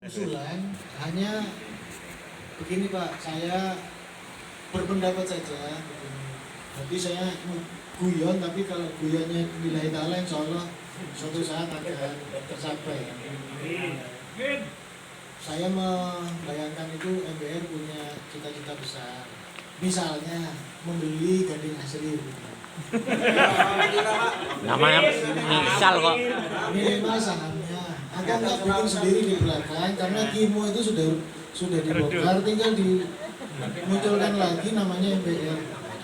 usulan hanya begini Pak, saya berpendapat saja. Jadi saya guyon, tapi kalau guyonnya lillahi ta'ala insya Allah suatu saat akan tercapai. Saya membayangkan itu MBR punya cita-cita besar. Misalnya membeli Gading Asri. Namanya misal kok. Minimal sahamnya. Agak nggak bikin sendiri di belakang karena Kimo itu sudah dibongkar, tinggal dimunculkan lagi namanya MBR.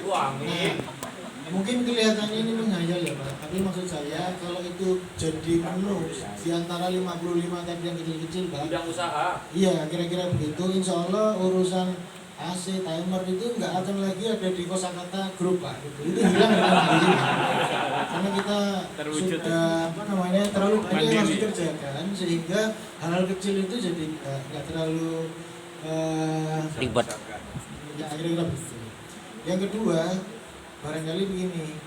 Nah, mungkin kelihatannya ini menghayal ya Pak, tapi maksud saya kalau itu jadi menu di antara 55 tadi yang kecil-kecil Pak. Bidang usaha. Iya, kira-kira begitu. Insya Allah urusan AC timer itu nggak akan lagi ada di kosakata grup Pak. Itu hilang dengan diri. Karena kita sudah terlalu banyak yang harus dikerjakan sehingga hal-hal kecil itu jadi nggak terlalu Ribet. ya, kira-kira begitu. Yang kedua, barangkali begini,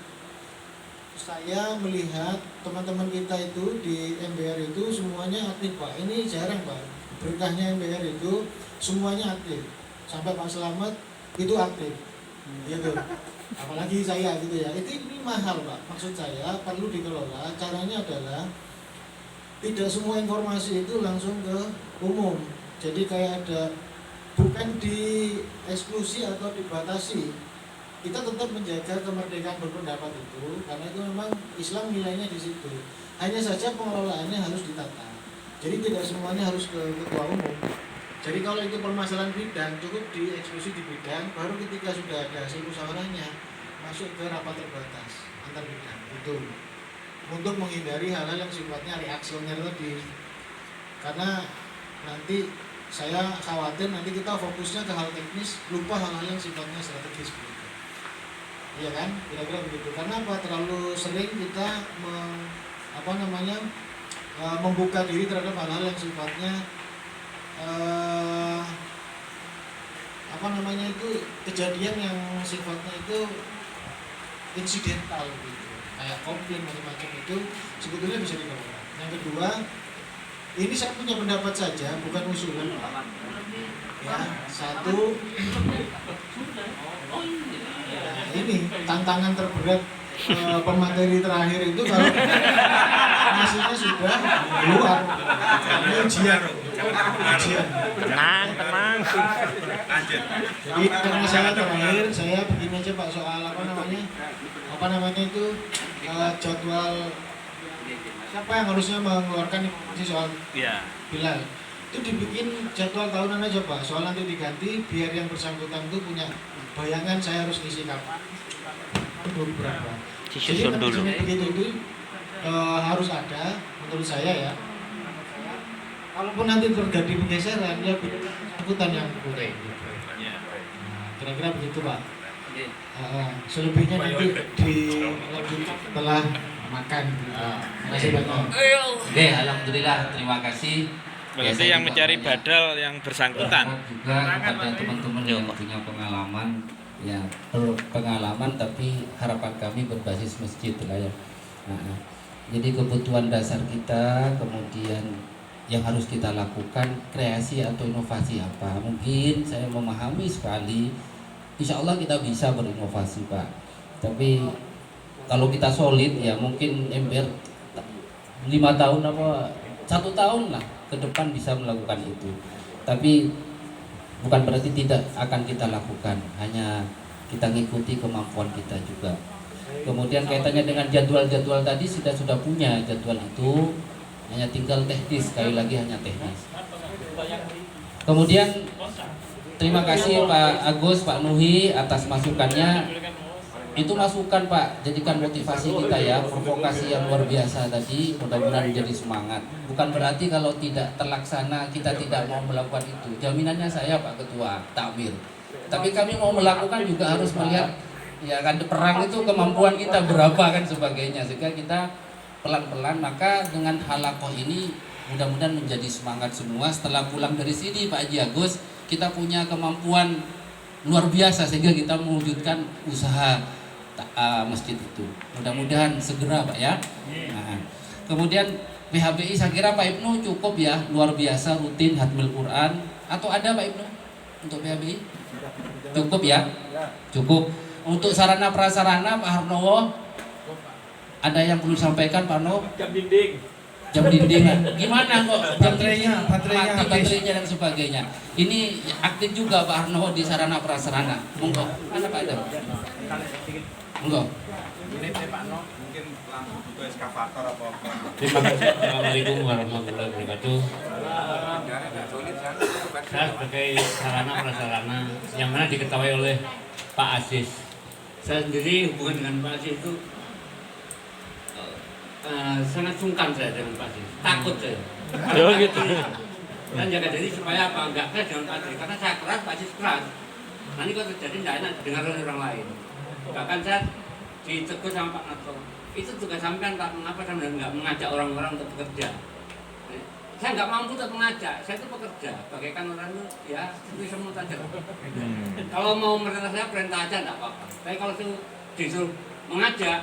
saya melihat teman-teman kita itu di MBR itu semuanya aktif Pak. Ini jarang Pak, berkahnya MBR itu semuanya aktif. Sampai Pak Selamat itu aktif, gitu. Apalagi saya gitu ya. Ini mahal Pak. Maksud saya perlu dikelola. Caranya adalah tidak semua informasi itu langsung ke umum. Jadi kayak ada, bukan dieksklusi atau dibatasi. Kita tetap menjaga kemerdekaan berpendapat itu karena itu memang Islam nilainya di situ. Hanya saja pengelolaannya harus ditata. Jadi tidak semuanya harus ke ketua umum. Jadi kalau itu permasalahan bidang cukup dieksklusi di bidang, baru ketika sudah ada hasil musyawarahnya masuk ke rapat terbatas antar bidang itu untuk menghindari hal-hal yang sifatnya reaksioner tadi. Karena nanti saya khawatir nanti kita fokusnya ke hal teknis, lupa hal-hal yang sifatnya strategis begitu. Iya kan? Kira-kira begitu. Karena apa? Terlalu sering kita membuka diri terhadap hal-hal yang sifatnya kejadian yang sifatnya itu insidental gitu. Kayak komplain macam-macam itu sebetulnya bisa dikelola. Yang kedua, ini saya punya pendapat saja, bukan usulan Pak. Ya, satu, ini tantangan terberat pemateri terakhir itu kalau hasilnya sudah keluar, ini ujian. Tenang. Jadi karena saya terakhir, saya begini aja Pak, soal jadwal siapa yang harusnya mengeluarkan informasi soal Bilal. Itu dibikin jadwal tahunan aja Pak, soal nanti diganti biar yang bersangkutan itu punya bayangan saya harus ngisi kapan, berapa. Jadi mekanisme begitu itu harus ada menurut saya ya. Kalaupun nanti terjadi pergeseran ya bersangkutan yang kurang. Nah, kira-kira begitu Pak. Selebihnya nanti dilanjut setelah makan. Terima kasih banyak. Oke, alhamdulillah, terima kasih. Berarti yang mencari badal yang bersangkutan. Juga kepada teman-teman yang punya pengalaman, ya berpengalaman tapi harapan kami berbasis masjid lah ya. Nah, jadi kebutuhan dasar kita, kemudian yang harus kita lakukan kreasi atau inovasi apa? Mungkin saya memahami sekali. Insya Allah kita bisa berinovasi Pak. Tapi kalau kita solid ya mungkin MBR 5 tahun apa 1 tahun lah ke depan bisa melakukan itu. Tapi bukan berarti tidak akan kita lakukan, hanya kita ngikuti kemampuan kita juga. Kemudian kaitannya dengan jadwal-jadwal tadi sudah punya jadwal itu, hanya tinggal teknis, sekali lagi hanya teknis. Kemudian terima kasih Pak Agus, Pak Nuhi atas masukannya. Itu masukan Pak, jadikan motivasi kita ya, provokasi yang luar biasa tadi, mudah-mudahan menjadi semangat. Bukan berarti kalau tidak terlaksana kita tidak mau melakukan itu. Jaminannya saya Pak Ketua Takmir. Tapi kami mau melakukan juga harus melihat ya kan perang itu kemampuan kita berapa kan sebagainya, sehingga kita pelan-pelan. Maka dengan halakoh ini mudah-mudahan menjadi semangat semua. Setelah pulang dari sini Pak Haji Agus, kita punya kemampuan luar biasa sehingga kita mewujudkan usaha masjid itu. Mudah-mudahan segera Pak ya. Nah, kemudian PHBI saya kira Pak Ibnu cukup ya, luar biasa rutin hatmil Quran. Atau ada Pak Ibnu untuk PHBI? Cukup ya? Cukup. Untuk sarana prasarana Pak Harnowo, ada yang perlu disampaikan Pak Harnowo? Jam dinding gimana kok jam baterainya dan sebagainya. Ini aktif juga Pak Harnowo di sarana prasarana. Monggo, mana Pak Adam? Monggo. Ini Pak No, mungkin langsung butuh eskavator apa apa. Terima kasih. Assalamualaikum warahmatullahi wabarakatuh. Saya sebagai sarana prasarana yang mana diketahui oleh Pak Aziz. Saya sendiri hubungan dengan Pak Aziz itu sangat sungkan saya dengan Pak Aziz. Takut saya. Oh gitu. Dan jaga diri supaya apa enggak keras dengan Pak Aziz. Karena saya keras, Pak Aziz keras. Nanti kalau terjadi tidak enak dengar oleh orang lain. Bahkan saya ditegur sama Pak Nato, itu juga sampean Pak, mengapa sampean nggak mengajak orang-orang untuk bekerja? Saya nggak mampu untuk mengajak, saya itu pekerja, bagaikan orang itu ya seperti semut aja. Kalau mau merintah saya perintah aja nggak apa-apa. Tapi kalau disuruh mengajak,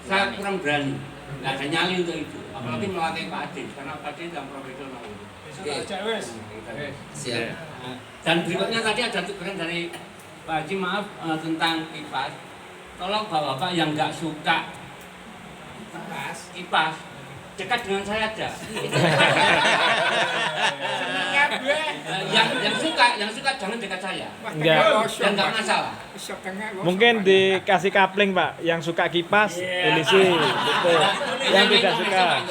saya kurang berani, nggak ada nyali untuk itu. Apalagi melatih Pak Adi, karena Pak Adi yang profesional. Siap. Dan berikutnya tadi ada teguran dari Pak Haji, maaf tentang kipas. Tolong bapak-bapak yang nggak suka kipas dekat dengan saya aja. yang suka jangan dekat saya. Enggak. Dan nggak masalah. Mungkin dikasih kapling Pak, yang suka kipas, Elisi, gitu. Yang tidak suka.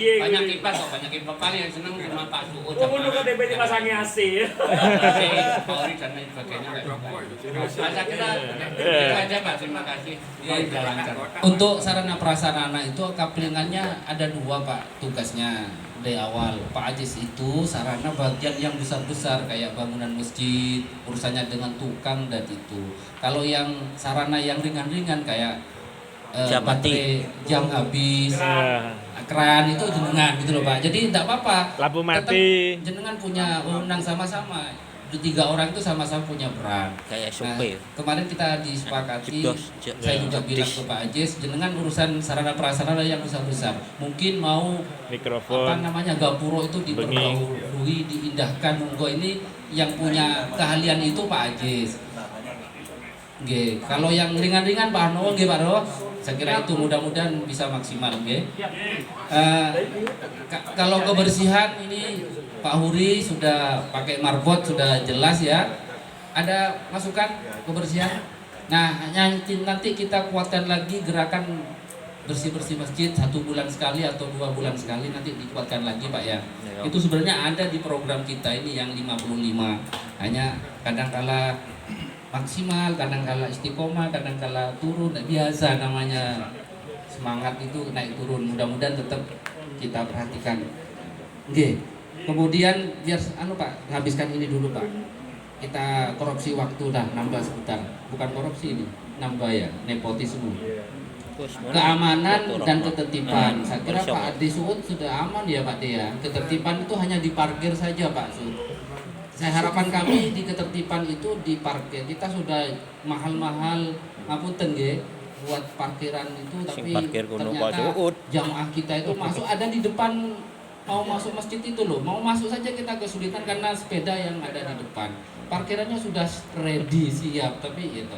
Banyak kipas kok, banyak kipas paling yang seneng sama Pak Suud. Menurut DP dipasangi AC. Polri dan lain sebagainya. Saya kira itu aja Pak, terima kasih. Sudah lancar. Untuk sarana prasarana itu kaplingannya ada 2 Pak tugasnya dari awal. Pak Aziz itu sarana bagian yang besar-besar kayak bangunan masjid, urusannya dengan tukang dan itu. Kalau yang sarana yang ringan-ringan kayak Jam mati. jam habis, keran itu jenengan gitu loh Pak. Jadi tidak apa-apa. Lampu Tetap mati. jenengan punya wewenang sama-sama. 3 orang itu sama-sama punya peran. Kayak Nah, SOP. kemarin kita disepakati, Jeblos, saya juga bilang ke Pak Aziz, jenengan urusan sarana prasarana yang besar-besar. Mungkin mau Mikrofon. gapuro itu diperbarui, diindahkan. Monggo, ini yang punya keahlian itu Pak Aziz. Nggih, kalau yang ringan-ringan Pak Harnowo nggih Pak Harnowo. Saya kira itu mudah-mudahan bisa maksimal nggih. Kalau kebersihan ini Pak Huri sudah pakai marbot, sudah jelas ya. Ada masukan kebersihan? Nah, nanti kita kuatkan lagi gerakan bersih-bersih masjid 1 bulan sekali atau 2 bulan sekali, nanti dikuatkan lagi Pak ya. Itu sebenarnya ada di program kita ini yang 55. Hanya kadang-kala maksimal, kadang-kala istiqomah, kadang-kala turun, biasa namanya. Semangat itu naik turun, mudah-mudahan tetap kita perhatikan. Oke. Kemudian biar Pak, habiskan ini dulu Pak. Kita korupsi waktu dah, nambah sebentar. Bukan korupsi ini, nambah ya, nepotisme. Keamanan dan ketertiban. Saya kira Pak Adi Suud sudah aman ya Pak De ya. Ketertiban itu hanya di parkir saja Pak Suud. Saya harapan kami di ketertiban itu di parkir. Kita sudah mahal-mahal ngapunten nggih buat parkiran itu, tapi ternyata jamaah kita itu masuk ada di depan. Mau masuk masjid itu loh, mau masuk saja kita kesulitan karena sepeda yang ada di depan. Parkirannya sudah ready, siap, tapi gitu.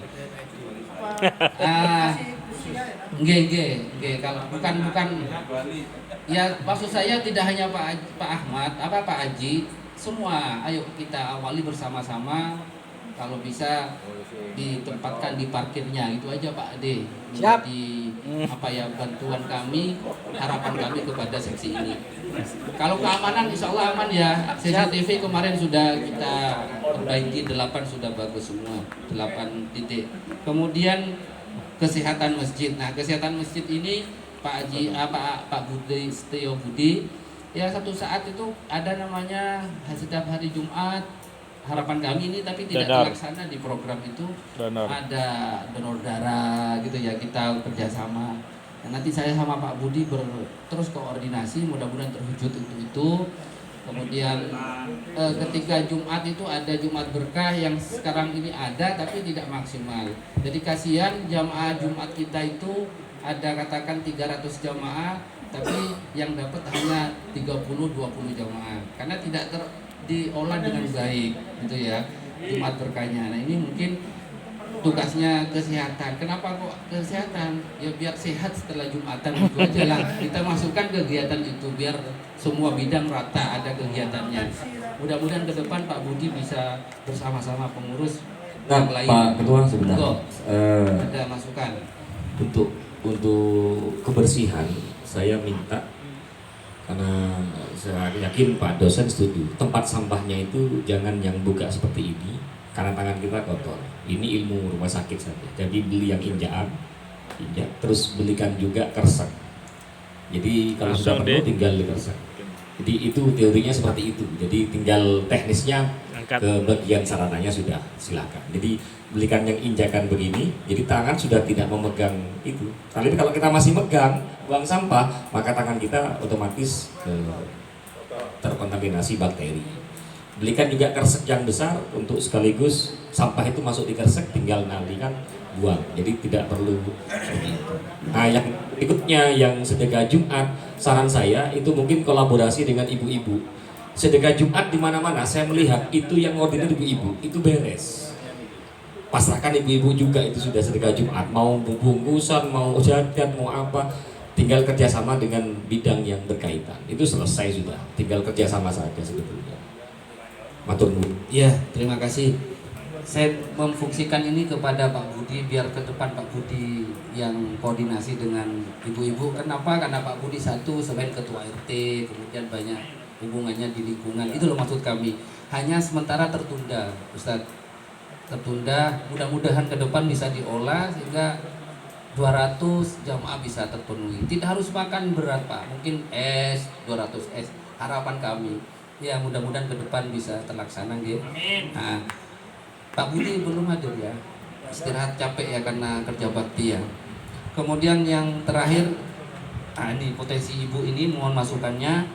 Nggih, kalau bukan ya, maksud saya tidak hanya Pak Ahmad, Pak Haji, semua ayo kita awali bersama-sama. Kalau bisa ditempatkan di parkirnya, itu aja Pak Ade. Jadi bantuan kami, harapan kami kepada seksi ini. Kalau keamanan insya Allah aman ya. CCTV kemarin sudah kita perbaiki, 8 sudah bagus semua, 8 titik. Kemudian kesehatan masjid. Nah, kesehatan masjid ini Pak Budi Setio Budi ya, satu saat itu ada namanya setiap hari Jumat. Harapan kami ini tapi tidak terlaksana di program itu. Ada donor darah gitu ya, kita kerjasama. Nah, nanti saya sama Pak Budi terus koordinasi, mudah-mudahan terwujud itu. Kemudian ketika Jumat itu ada Jumat berkah yang sekarang ini ada tapi tidak maksimal. Jadi kasihan jamaah Jumat kita itu ada katakan 300 jamaah tapi yang dapat hanya 30-20 jamaah karena tidak diolah dengan baik gitu ya Jumat berkahnya. Nah ini mungkin tugasnya kesehatan. Kenapa kok kesehatan? Ya biar sehat setelah Jumatan itu aja lah. Kita masukkan kegiatan itu biar semua bidang rata ada kegiatannya. Mudah-mudahan ke depan Pak Budi bisa bersama-sama pengurus yang lain. Pak Ketua sebentar. Ada masukan. Untuk kebersihan saya minta, karena saya yakin Pak dosen setuju, tempat sampahnya itu jangan yang buka seperti ini karena tangan kita kotor. Ini ilmu rumah sakit saja. Jadi beli yang injak, terus belikan juga kersek. Jadi kalau sudah penuh tinggal dikersek. Jadi itu teorinya seperti itu. Jadi tinggal teknisnya ke bagian sarananya sudah silakan. Jadi belikan yang injakan begini, jadi tangan sudah tidak memegang itu. Tapi kalau kita masih megang buang sampah, maka tangan kita otomatis terkontaminasi bakteri. Belikan juga kersek yang besar untuk sekaligus sampah itu masuk di kersek, tinggal nalikan buang. Jadi tidak perlu. Nah yang berikutnya yang sedekah Jumat, saran saya itu mungkin kolaborasi dengan ibu-ibu. Sedekah Jumat di mana-mana saya melihat itu yang ngordinir ibu-ibu itu beres. Pasrahkan ibu-ibu juga itu sudah sedekah Jumat, mau bungkusan, mau jajan, mau apa, tinggal kerjasama dengan bidang yang berkaitan. Itu selesai sudah, tinggal kerjasama saja sebetulnya. Matur nuwun. Ya, terima kasih. Saya memfungsikan ini kepada Pak Budi biar ke depan Pak Budi yang koordinasi dengan ibu-ibu. Kenapa? Karena Pak Budi satu selain ketua RT, kemudian banyak hubungannya di lingkungan. Itu loh maksud kami. Hanya sementara tertunda, Ustadz. Tertunda, mudah-mudahan ke depan bisa diolah sehingga 200 jamaah bisa terpenuhi. Tidak harus makan berat Pak, mungkin 200 es. Harapan kami. Ya mudah-mudahan ke depan bisa terlaksana gitu. Nah, Pak Budi belum hadir ya, istirahat capek ya karena kerja bakti ya. Kemudian yang terakhir, ini potensi ibu ini mohon masukannya.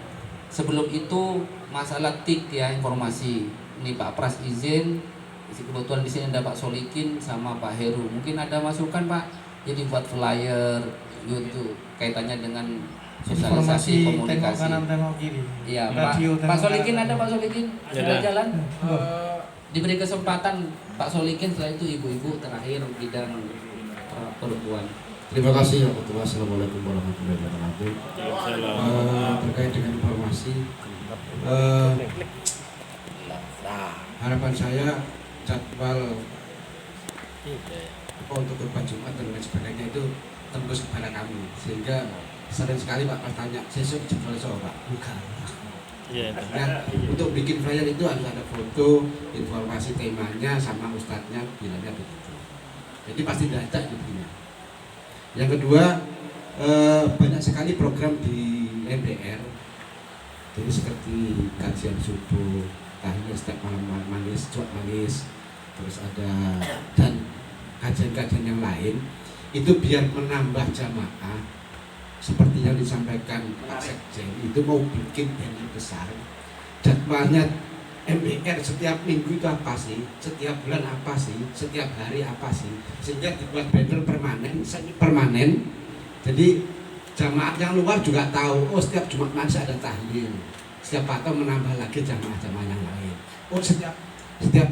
Sebelum itu masalah TIK ya, informasi. Ini Pak Pras izin, kebetulan di sini ada Pak Solikin sama Pak Heru. Mungkin ada masukan Pak, jadi buat flyer gitu kaitannya dengan sosialisasi komunikasi. Tengok kanan tengok kiri. Iya Pak Solikin ada Pak Solikin sudah jalan. Diberi kesempatan Pak Solikin, setelah itu ibu-ibu terakhir bidang perempuan. Terima kasih Pak Ketua. Assalamualaikum warahmatullahi wabarakatuh. Terkait dengan informasi, harapan saya jadwal untuk khutbah Jumat dan lain sebagainya itu tembus kepada kami, sehingga sering sekali Pak pas tanya sesuk jadwal Pak bukan. Nah, untuk bikin flyer itu harus ada foto, informasi temanya sama ustadznya bilangnya begitu. Jadi pasti diajak intinya. Yang kedua, banyak sekali program di MBR. Jadi seperti kajian subuh, tahiyat setiap malam manis, cuak manis, terus ada dan kajian-kajian yang lain. Itu biar menambah jamaah. Seperti yang disampaikan Pak Sekjen, itu mau bikin banner besar. Jadwalnya MBR setiap minggu itu apa sih? Setiap bulan apa sih? Setiap hari apa sih? Sehingga dibuat banner permanen. Jadi jamaah yang luar juga tahu, oh setiap Jumat Manis ada tahlil. Setiap atau menambah lagi jamaah-jamaah yang lain. Oh setiap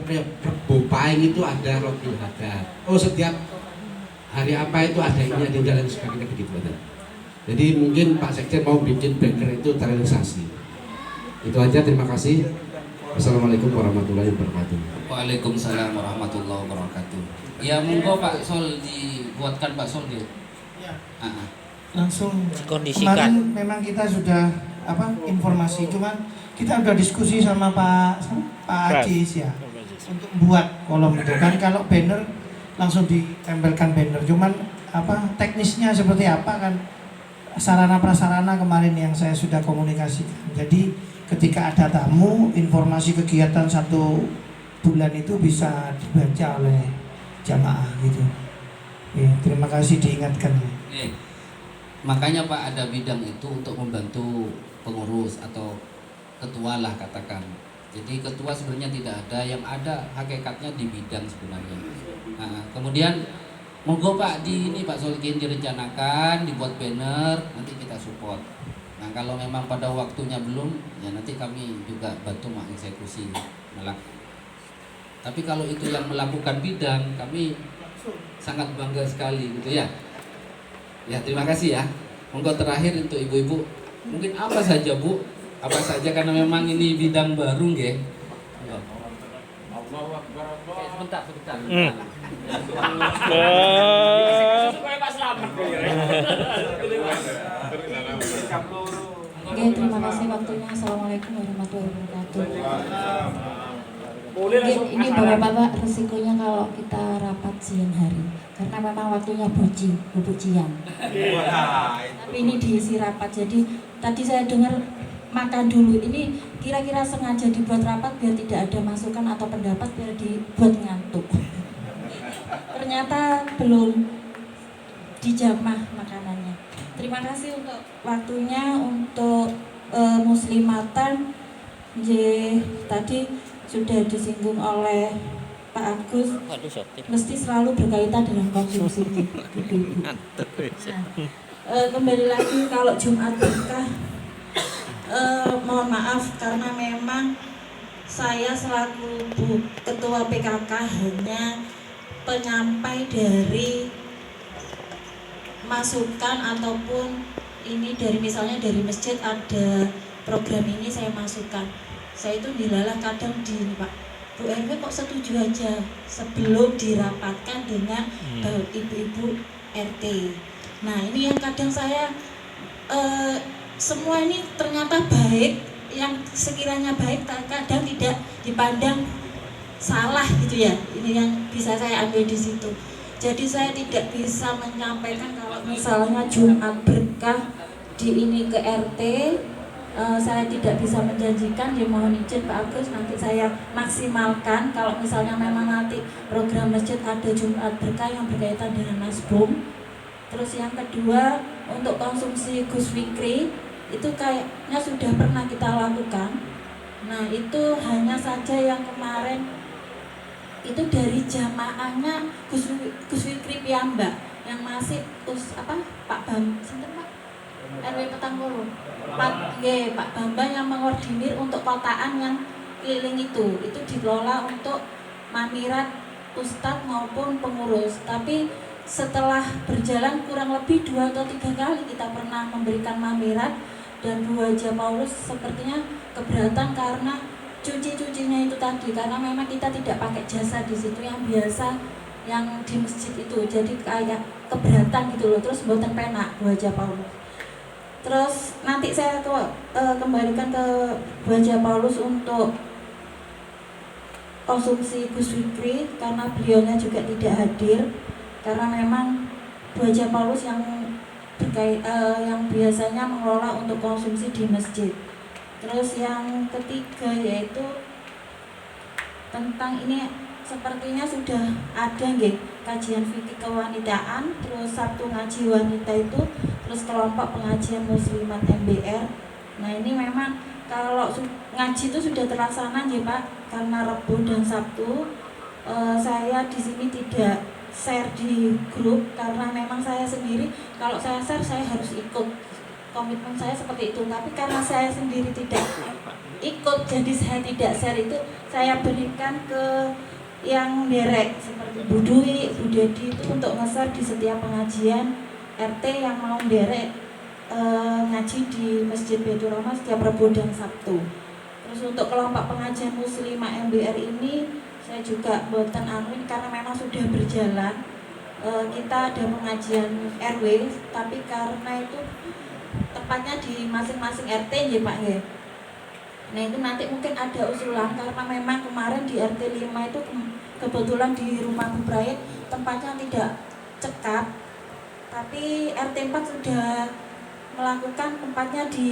Rebo Pahing itu ada Robil Hadad. Oh setiap hari apa itu ada ini, ada dan sebagainya begitu. Jadi mungkin Pak Sekjen mau bikin banner itu terrealisasi. Itu aja, terima kasih. Assalamualaikum warahmatullahi wabarakatuh. Waalaikumsalam warahmatullahi wabarakatuh. Ya monggo Pak Sol dibuatkan Pak Sol dia. Ya. Langsung kondisikan. Kemarin memang kita sudah informasi, cuman kita udah diskusi sama Pak Ajis ya untuk buat kolom itu kan. Kalau banner langsung ditempelkan banner, cuman teknisnya seperti apa kan, sarana prasarana kemarin yang saya sudah komunikasikan. Jadi ketika ada tamu, informasi kegiatan 1 bulan itu bisa dibaca oleh jamaah gitu. Terima kasih diingatkan. Makanya Pak ada bidang itu untuk membantu pengurus atau ketua lah katakan. Jadi ketua sebenarnya tidak ada, yang ada hakikatnya di bidang sebenarnya. Nah, kemudian Monggo Pak, di ini Pak Solikin direncanakan, dibuat banner, nanti kita support. Nah kalau memang pada waktunya belum, ya nanti kami juga bantu mengeksekusi. Tapi kalau itu yang melakukan bidang, kami sangat bangga sekali gitu ya. Ya terima kasih ya. Monggo terakhir untuk ibu-ibu, mungkin apa saja Bu? Apa saja karena memang ini bidang baru nggih. Allahu Akbar. Sebentar. Supaya Pak Slamet. Oke, terima kasih waktunya. Assalamualaikum warahmatullahi wabarakatuh. Ini Bapak-bapak, resikonya kalau kita rapat siang hari karena memang waktunya bucian. Tapi ini diisi rapat. Jadi tadi saya dengar makan dulu. Ini kira-kira sengaja dibuat rapat biar tidak ada masukan atau pendapat, biar dibuat ngantuk. Ternyata belum dijamah makanannya. Terima kasih untuk waktunya. Untuk muslimatan, tadi sudah disinggung oleh Pak Agus, mesti selalu berkaitan dengan konsumsi ibu-ibu. Nah, kembali lagi kalau Jumat Berkah, mohon maaf karena memang saya selaku ketua PKK hanya penyampai dari masukan ataupun ini dari misalnya dari masjid ada program ini saya masukkan. Saya itu dilalah kadang di Pak Bu RW kok setuju aja sebelum dirapatkan dengan ibu-ibu RT. Nah ini yang kadang saya semua ini ternyata baik, yang sekiranya baik kadang tidak dipandang salah gitu ya. Ini yang bisa saya ambil di situ. Jadi saya tidak bisa menyampaikan kalau misalnya Jumat Berkah di ini ke RT, saya tidak bisa menjanjikan. Mohon izin Pak Agus, nanti saya maksimalkan kalau misalnya memang nanti program masjid ada Jumat Berkah yang berkaitan dengan Nasbum. Terus yang kedua, untuk konsumsi Gus Fikri itu kayaknya sudah pernah kita lakukan. Nah itu hanya saja yang kemarin itu dari jamaahnya Gus Fikri piyambak yang masih Pak RW Petangkoro Pak Bambang yang mengordinir untuk kotaan yang keliling itu dikelola untuk mamirat ustadz maupun pengurus. Tapi setelah berjalan kurang lebih 2 atau 3 kali kita pernah memberikan mamirat, dan Bu Haja Paulus sepertinya keberatan karena cucinya itu tadi, karena memang kita tidak pakai jasa di situ yang biasa yang di masjid itu, jadi kayak keberatan gitu loh. Terus mboten penak Bu Haja Paulus. Terus nanti saya kembalikan ke Bu Haja Paulus untuk konsumsi Gus Fikri karena beliaunya juga tidak hadir, karena memang Bu Haja Paulus yang biasanya mengelola untuk konsumsi di masjid. Terus yang ketiga yaitu tentang ini sepertinya sudah ada nggih kajian fikih kewanitaan, terus Sabtu ngaji wanita itu, terus kelompok pengajian muslimat MBR. Nah ini memang kalau ngaji itu sudah terlaksana nggih Pak, karena Rabu dan Sabtu saya di sini tidak share di grup karena memang saya sendiri kalau saya share saya harus ikut, komitmen saya seperti itu. Tapi karena saya sendiri tidak ikut, jadi saya tidak share, itu saya berikan ke yang derek seperti Bu Dwi, Bu Dedi itu untuk nge-share di setiap pengajian RT yang mau derek ngaji di Masjid Baitur Rahmah setiap Rabu dan Sabtu. Terus untuk kelompok pengajian muslimah MBR ini saya juga buatan anuin karena memang sudah berjalan. Kita ada pengajian RW, tapi karena itu tepatnya di masing-masing RT ya Pak ya. Nah itu nanti mungkin ada usulan karena memang kemarin di RT 5 itu kebetulan di rumah Bu Prayet tempatnya tidak cekap, tapi RT 4 sudah melakukan tempatnya di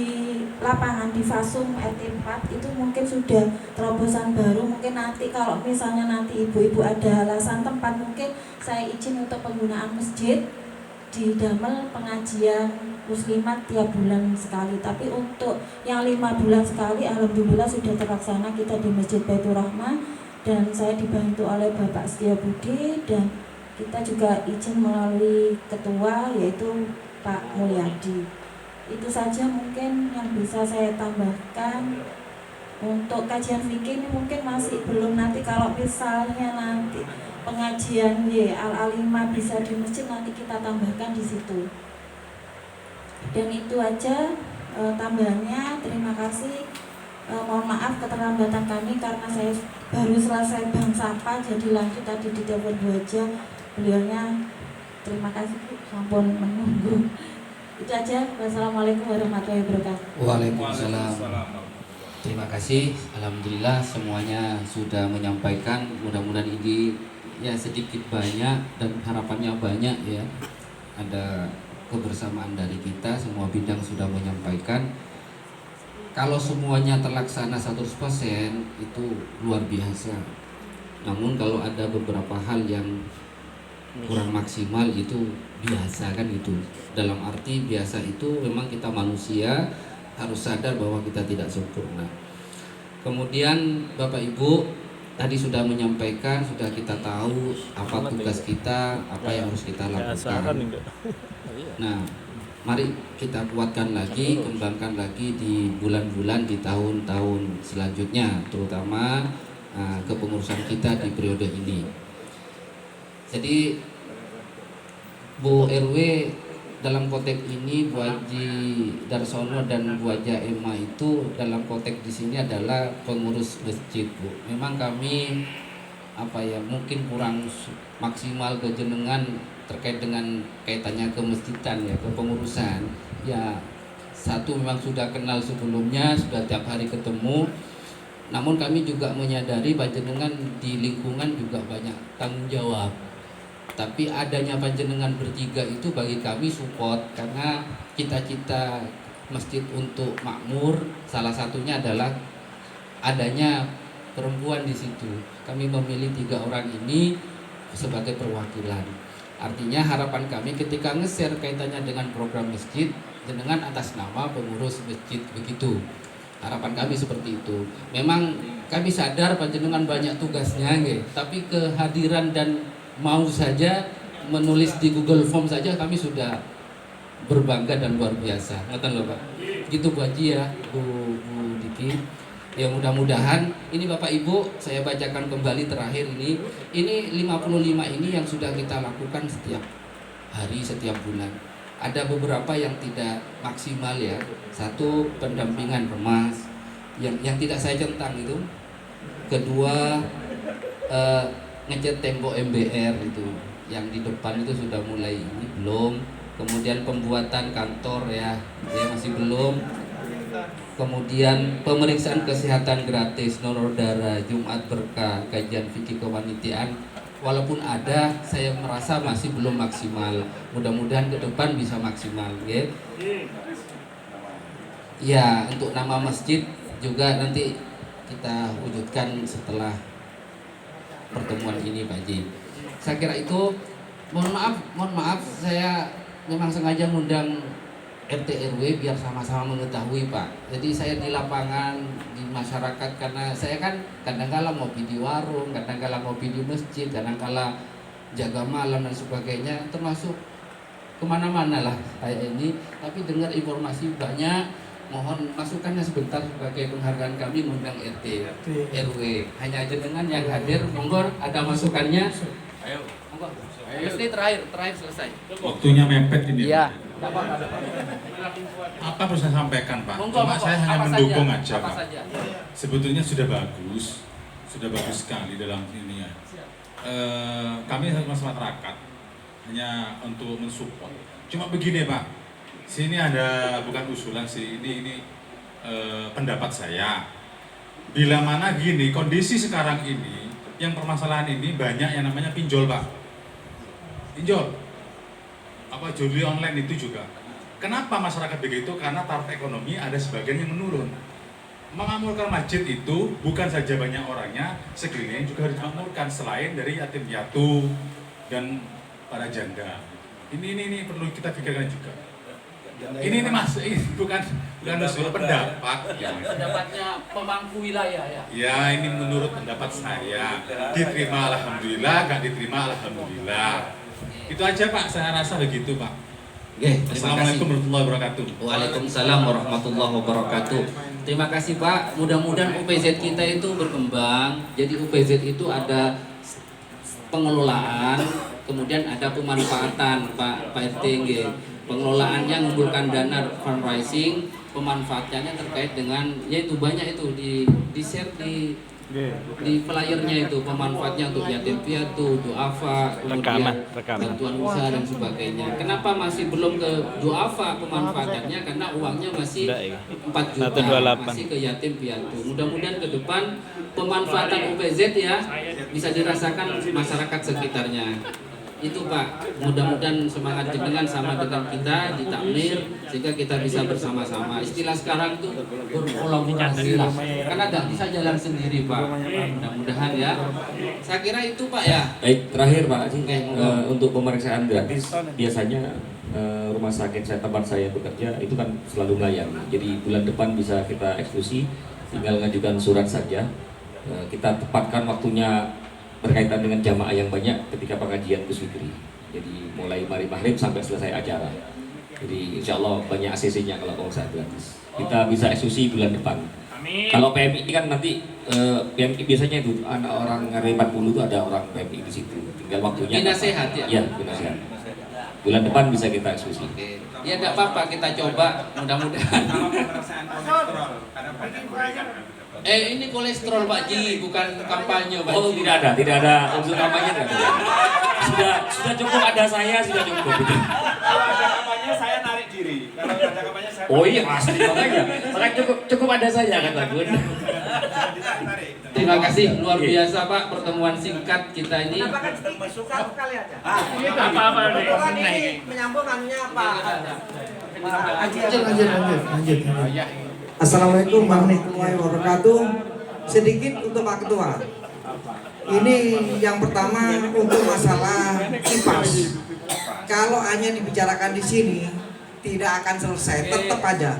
lapangan di Fasum RT 4 itu mungkin sudah terobosan baru. Mungkin nanti kalau misalnya nanti ibu-ibu ada alasan tempat, mungkin saya izin untuk penggunaan masjid di Damel pengajian muslimat tiap bulan sekali. Tapi untuk yang 5 bulan sekali alhamdulillah sudah terlaksana kita di Masjid Baitur Rahmah, dan saya dibantu oleh Bapak Setia Budi dan kita juga izin melalui ketua yaitu Pak Mulyadi. Itu saja mungkin yang bisa saya tambahkan. Untuk kajian fikih ini mungkin masih belum, nanti kalau misalnya nanti pengajian Al-Alimah bisa di masjid, nanti kita tambahkan di situ. Dan itu aja tambahannya. Terima kasih. Mohon maaf keterlambatan kami karena saya baru selesai bank sampah, jadi lanjut tadi di telepon Bu aja. Beliaunya terima kasih Bu, sampun menunggu. Itu aja. Wassalamualaikum warahmatullahi wabarakatuh. Waalaikumsalam. Terima kasih. Alhamdulillah semuanya sudah menyampaikan. Mudah-mudahan ini ya sedikit banyak dan harapannya banyak ya. Ada kebersamaan dari kita, semua bidang sudah menyampaikan. Kalau semuanya terlaksana 100% itu luar biasa. Namun kalau ada beberapa hal yang kurang maksimal itu biasa kan gitu. Dalam arti biasa itu memang kita manusia harus sadar bahwa kita tidak sempurna. Kemudian Bapak Ibu tadi sudah menyampaikan, sudah kita tahu apa tugas kita, apa yang harus kita lakukan. Nah, mari kita kuatkan lagi, kembangkan lagi di bulan-bulan, di tahun-tahun selanjutnya, terutama kepengurusan kita di periode ini. Jadi Bu RW dalam konteks ini, Bu Haji Darsono dan Bu Haja Emma itu dalam konteks di sini adalah pengurus masjid, Bu. Memang kami mungkin kurang maksimal kejenengan terkait dengan kaitannya ke masjidan ya, ke pengurusan. Ya, satu memang sudah kenal sebelumnya, sudah tiap hari ketemu. Namun kami juga menyadari panjenengan di lingkungan juga banyak tanggung jawab. Tapi adanya panjenengan bertiga itu bagi kami support, karena cita-cita masjid untuk makmur salah satunya adalah adanya perempuan di situ. Kami memilih 3 orang ini sebagai perwakilan. Artinya harapan kami ketika nge-share kaitannya dengan program masjid, jenengan atas nama pengurus masjid begitu. Harapan kami seperti itu. Memang kami sadar panjenengan banyak tugasnya, tapi kehadiran dan mau saja menulis di Google Form saja kami sudah berbangga dan luar biasa. Ngeten lho Pak. Gitu Bu Haji ya, Bu Diki. Ya mudah-mudahan ini Bapak Ibu saya bacakan kembali terakhir ini 55 ini yang sudah kita lakukan setiap hari, setiap bulan. Ada beberapa yang tidak maksimal ya. Satu, pendampingan remas yang tidak saya centang itu. Kedua, ngecat tembok MBR itu yang di depan itu sudah mulai ini belum. Kemudian pembuatan kantor ya masih belum. Kemudian pemeriksaan kesehatan gratis, donor darah, Jumat berkah, kajian fikih kewanitiaan. Walaupun ada, saya merasa masih belum maksimal. Mudah-mudahan ke depan bisa maksimal, ya. Ya, untuk nama masjid juga nanti kita wujudkan setelah pertemuan ini Pak Haji. Saya kira itu. Mohon maaf saya memang sengaja ngundang RT RW biar sama-sama mengetahui Pak. Jadi saya di lapangan, di masyarakat, karena saya kan kadang-kala ngopi di warung, kadang-kala ngopi di masjid, kadang-kala jaga malam dan sebagainya, termasuk kemana-mana lah kayak ini. Tapi dengar informasi banyak. Mohon masukannya sebentar sebagai penghargaan kami mengundang RT RW. Hanya jenengan yang hadir, monggo ada masukannya. Ayo, monggo. Ini terakhir selesai. Waktunya mepet ini. Iya. Apa perlu saya sampaikan Pak? Monggo, Cuma saya hanya mendukung aja Pak. saja. Sebetulnya sudah bagus sekali dalam ini ya. Kami masyarakat hanya untuk mensupport. Cuma begini Pak, sini ada bukan usulan sih, ini pendapat saya. Bila mana gini kondisi sekarang ini, yang permasalahan ini banyak yang namanya pinjol Pak. Pinjol, apa judi online itu juga. Kenapa masyarakat begitu? Karena taraf ekonomi ada sebagian yang menurun. Mengamurkan masjid itu bukan saja banyak orangnya, sekeliling juga harus dimakmurkan selain dari yatim piatu dan para janda. Ini perlu kita pikirkan juga. Ini Mas, ini bukan usul pendapat. Ya. Pendapatnya pemangku wilayah ya. Ya, ini menurut pendapat saya. Diterima alhamdulillah, nggak diterima alhamdulillah. Itu aja Pak, saya rasa begitu Pak. Oke, terima kasih. Assalamualaikum warahmatullahi wabarakatuh. Waalaikumsalam warahmatullahi wabarakatuh. Terima kasih Pak. Mudah-mudahan UPZ kita itu berkembang. Jadi UPZ itu ada pengelolaan, kemudian ada pemanfaatan Pak RT. Pengelolaannya mengumpulkan dana fundraising, pemanfaatannya terkait dengan yaitu banyak itu di share di flyernya itu pemanfaatnya untuk yatim piatu, duafa, kemudian bantuan usaha dan sebagainya. Kenapa masih belum ke duafa pemanfaatannya? Karena uangnya masih 4 juta masih ke yatim piatu. Mudah-mudahan ke depan pemanfaatan UPZ ya bisa dirasakan masyarakat sekitarnya. Itu Pak, mudah-mudahan semangat jenengan sama dengan kita di takmir sehingga kita bisa bersama-sama. Istilah sekarang itu berkolaborasi lah, karena nggak bisa jalan sendiri Pak. Mudah-mudahan ya. Saya kira itu Pak ya. Baik, terakhir Pak Haji, untuk pemeriksaan gratis biasanya rumah sakit tempat saya bekerja itu kan selalu melayani. Jadi bulan depan bisa kita eksekusi, tinggal mengajukan surat saja. Kita tepatkan waktunya berkaitan dengan jamaah yang banyak ketika pengajian Gus Fikri. Jadi mulai mari maghrib sampai selesai acara. Jadi insya Allah banyak ACC-nya kalau pemeriksaan gratis. Kita bisa eksekusi bulan depan. Amin. Kalau PMI kan nanti PMI biasanya itu anak orang RW 40 itu ada orang PMI di situ. Tinggal waktunya. Bina sehat ya. Iya, bina sehat. Bulan depan bisa kita eksekusi. Ya tidak apa-apa, kita coba mudah-mudahan. Ini kolesterol Pak Ji, bukan kampanye Pak Ji. Oh tidak ada unsur kampanye tidak ada. Sudah cukup ada saya, sudah cukup. Kalau ada kampanye saya narik diri. Kalau ada kampanye saya. Oh iya pasti makanya. Cukup ada saya kan Pak Gun. Terima kasih luar biasa Pak pertemuan singkat kita ini. Satu kali aja. Apa-apa ini menyambung anunya apa? Lanjut. Assalamualaikum warahmatullahi wabarakatuh. Sedikit untuk Pak Ketua. Ini yang pertama untuk masalah kipas. Kalau hanya dibicarakan di sini tidak akan selesai, tetap aja.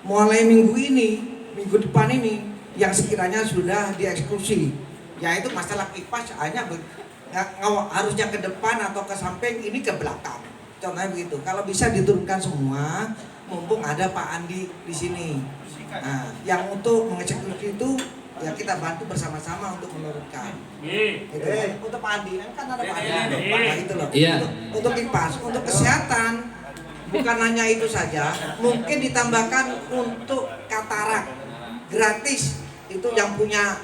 Mulai minggu depan ini yang sekiranya sudah dieksekusi, yaitu masalah kipas hanya harusnya ke depan atau ke samping, ini ke belakang. Contohnya begitu. Kalau bisa diturunkan semua, mumpung ada Pak Andi di sini. Nah, yang untuk mengeksekusi itu ya kita bantu bersama-sama untuk menurunkan. Gitu. Untuk Pak Andi kan ada Pak Andi. Nah, itu loh. Iya. Untuk kipas, untuk kesehatan bukan hanya itu saja, mungkin ditambahkan untuk katarak gratis. Itu yang punya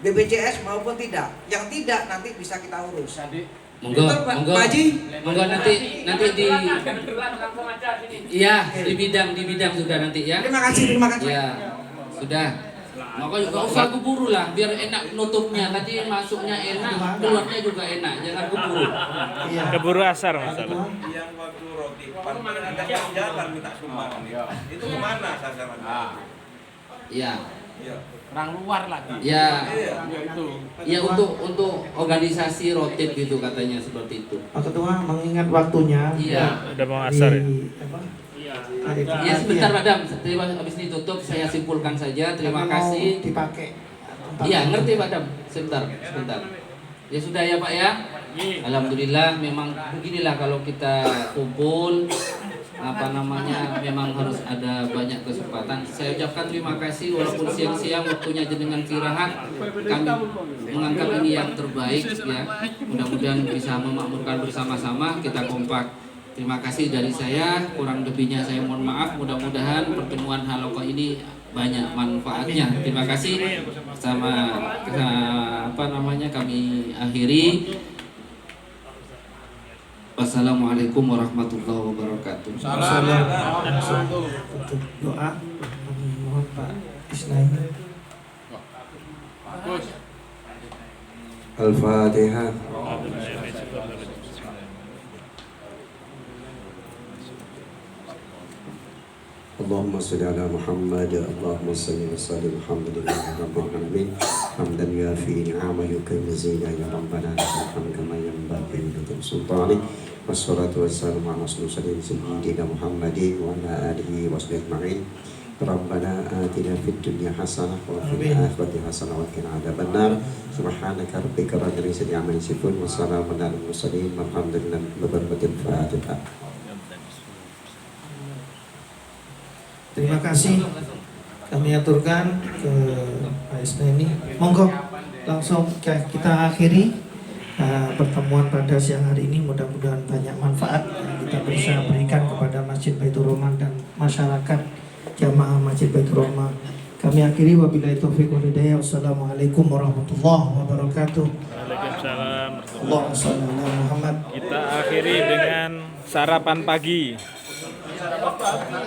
BPJS maupun tidak. Yang tidak nanti bisa kita urus. Monggo nanti di iya di bidang sudah nanti ya. Terima kasih. Ya sudah. Maka juga usah keburu lah, biar enak nutupnya. Tadi masuknya enak, keluarnya juga enak. Jangan keburu. Keburu asar masalah. Yang waktu roti ada jalan minta sumbangan itu kemana sasarannya? Iya. Orang luar lagi. Ya untuk organisasi rotit gitu katanya seperti itu. Pak Ketua mengingat waktunya. Iya. Udah mau asar ya. Ya sebentar Madam, habis ditutup saya simpulkan saja. Terima kasih. Dipakai. Iya ngerti Madam. Sebentar. Ya sudah ya Pak ya. Alhamdulillah memang beginilah kalau kita kumpul memang harus ada banyak kesempatan. Saya ucapkan terima kasih walaupun siang-siang waktunya jenengan istirahat, kami menganggap ini yang terbaik ya. Mudah-mudahan bisa memakmurkan bersama-sama, kita kompak. Terima kasih dari saya, kurang lebihnya saya mohon maaf. Mudah-mudahan pertemuan halaqah ini banyak manfaatnya. Terima kasih. Kami akhiri. Wassalamualaikum warahmatullahi wabarakatuh. Assalamualaikum. Untuk doa mohon Pak Isnaini. Al-Fatihah. Allahumma salli ala Muhammad, Allahumma salli wa sallim alhamdulillahi rabbil alamin. Hamdan yuafi ni'ama yukim mazida ya rabbana lakal hamdu kama yanbaghi li sultanik Wassalatu wassalamu ala rasulillah sayyidina Muhammadin wa ala alihi washabihi ajma'in. Rabbana atina fid dunya hasanah wa fil akhirati hasanah wa qina adzabannar. Subhanaka rabbika rabbil izzati amma yasifun wa salamun alal mursalin walhamdulillahi rabbil alamin. Terima kasih kami aturkan ke Pak Isnani. Monggo langsung kita akhiri pertemuan pada siang hari ini. Mudah-mudahan banyak manfaat yang kita bisa berikan kepada Masjid Baitur Rahmah dan masyarakat jamaah Masjid Baitur Rahmah. Kami akhiri wabillahi taufiq wal hidayah. Wassalamualaikum warahmatullahi wabarakatuh. Waalaikumsalam. Allahumma shalli ala Muhammad. Kita akhiri dengan sarapan pagi. Sarapan pagi.